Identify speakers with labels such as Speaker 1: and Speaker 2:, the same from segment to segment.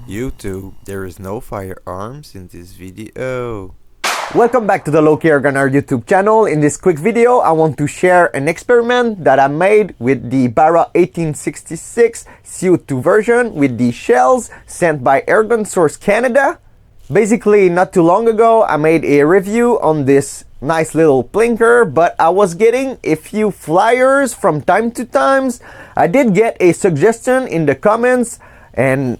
Speaker 1: YouTube, there is no firearms in this video.
Speaker 2: Welcome back to the Low-Key Airgunner YouTube channel. In this quick video, I want to share an experiment that I made with the Barra 1866 CO2 version with the shells sent by AirGunSource Canada. Basically, not too long ago, I made a review on this nice little blinker, but I was getting a few flyers from time to time. I did get a suggestion in the comments and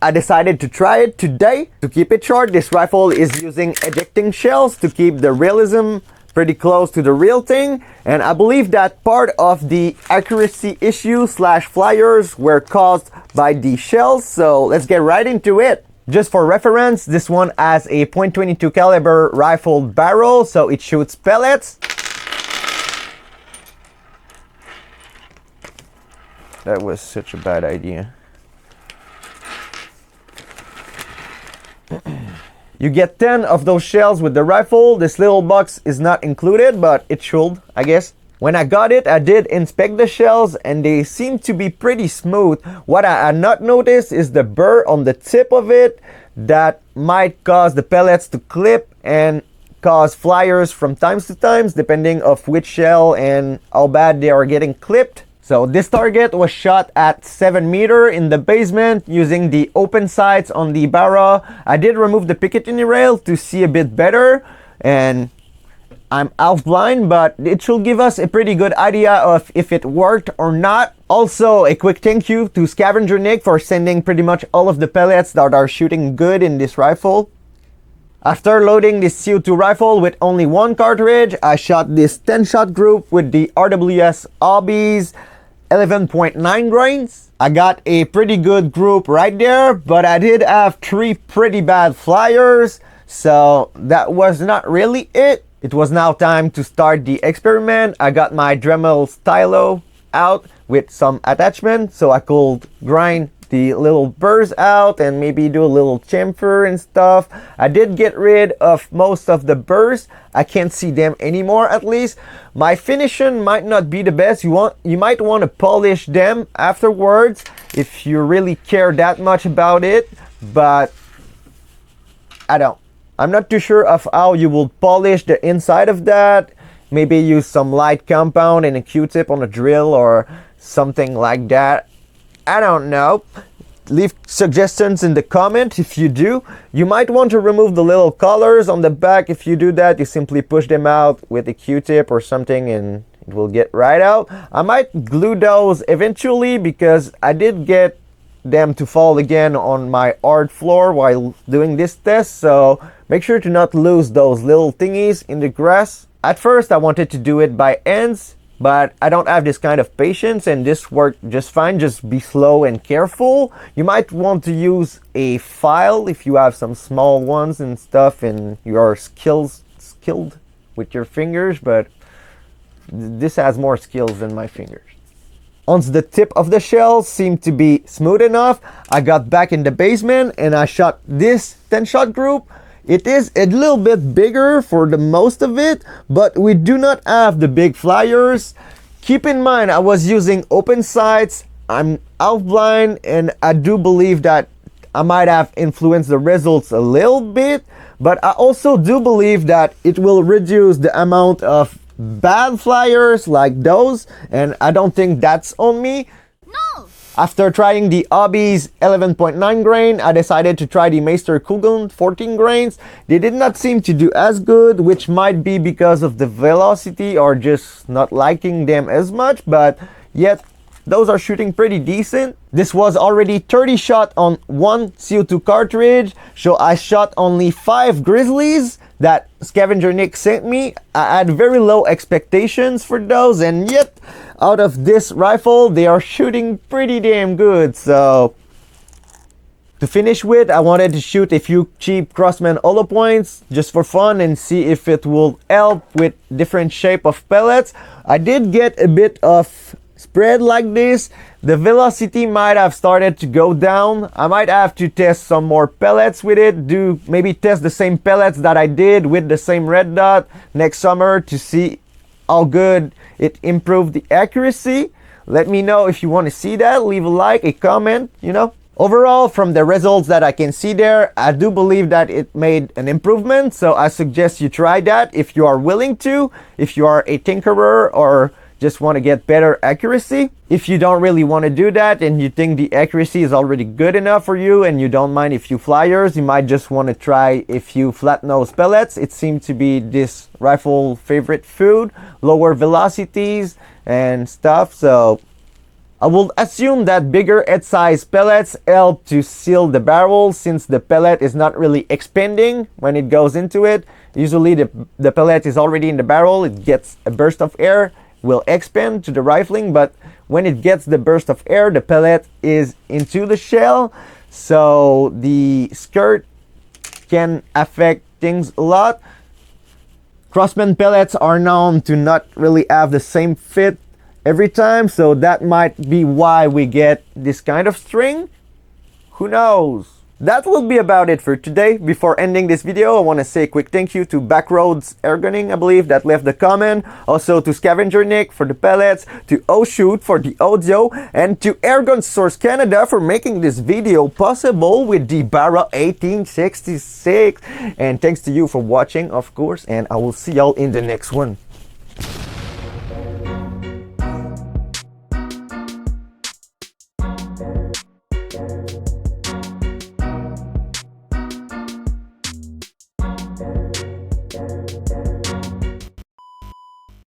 Speaker 2: I decided to try it today. To keep it short, this rifle is using ejecting shells to keep the realism pretty close to the real thing, and I believe that part of the accuracy issue slash flyers were caused by the shells, so let's get right into it. Just for reference, this one has a .22 caliber rifled barrel, so it shoots pellets. That was such a bad idea. You get 10 of those shells with the rifle. This little box is not included, but it should, I guess. When I got it, I did inspect the shells and they seem to be pretty smooth. What I had not noticed is the burr on the tip of it that might cause the pellets to clip and cause flyers from time to time, depending of which shell and how bad they are getting clipped. So this target was shot at 7 meters in the basement using the open sights on the Barra. I did remove the Picatinny rail to see a bit better, and I'm half blind, but it should give us a pretty good idea of if it worked or not. Also, a quick thank you to Scavenger Nick for sending pretty much all of the pellets that are shooting good in this rifle. After loading this CO2 rifle with only one cartridge, I shot this 10-shot group with the RWS Hobbies 11.9 grains. I got a pretty good group right there, but I did have 3 pretty bad flyers, so that was not really it. It was now time to start the experiment. I got my Dremel stylo out with some attachment so I could grind the little burrs out and maybe do a little chamfer and stuff. I did get rid of most of the burrs. I can't see them anymore, at least. My finishing might not be the best. You might want to polish them afterwards if you really care that much about it, but I'm not too sure of how you will polish the inside of that. Maybe use some light compound and a Q-tip on a drill or something like that. I don't know. Leave suggestions in the comment if you do. You might want to remove the little collars on the back. If you do that, you simply push them out with a Q-tip or something and it will get right out. I might glue those eventually because I did get them to fall again on my hard floor while doing this test, so make sure to not lose those little thingies in the grass. At first I wanted to do it by hands, but I don't have this kind of patience and this worked just fine. Just be slow and careful. You might want to use a file if you have some small ones and stuff and you are skilled with your fingers, but this has more skills than my fingers. Once the tip of the shell seemed to be smooth enough, I got back in the basement and I shot this 10-shot group. It is a little bit bigger for the most of it, but we do not have the big flyers. Keep in mind, I was using open sights. I'm half blind and I do believe that I might have influenced the results a little bit, but I also do believe that it will reduce the amount of bad flyers like those, and I don't think that's on me. No! After trying the Hobbies 11.9 grain, I decided to try the Meister Kugeln 14 grains. They did not seem to do as good, which might be because of the velocity or just not liking them as much, but yet those are shooting pretty decent. This was already 30 shot on one CO2 cartridge, so I shot only 5 grizzlies that Scavenger Nick sent me. I had very low expectations for those, and yet out of this rifle they are shooting pretty damn good. So to finish with, I wanted to shoot a few cheap Crossman hollow points just for fun and see if it will help with different shape of pellets. I did get a bit of spread like this. The velocity might have started to go down. I might have to test some more pellets with it, maybe test the same pellets that I did with the same red dot next summer to see how good it improved the accuracy. Let me know if you want to see that. Leave a like, a comment, Overall, from the results that I can see there, I do believe that it made an improvement. So I suggest you try that if you are willing to, if you are a tinkerer or just want to get better accuracy. If you don't really want to do that and you think the accuracy is already good enough for you and you don't mind a few flyers, you might just want to try a few flat nose pellets. It seemed to be this rifle favorite food, lower velocities and stuff. So I will assume that bigger head size pellets help to seal the barrel, since the pellet is not really expanding when it goes into it. Usually the pellet is already in the barrel, it gets a burst of air, will expand to the rifling, but when it gets the burst of air, the pellet is into the shell, so the skirt can affect things a lot. Crossman pellets are known to not really have the same fit every time, so that might be why we get this kind of string. Who knows? That will be about it for today. Before ending this video, I want to say a quick thank you to Backroads Airgunning, I believe, that left the comment. Also to Scavenger Nick for the pellets, to Shoot for the audio, and to AirGunSource Canada for making this video possible with the Barra 1866. And thanks to you for watching, of course, and I will see y'all in the next one.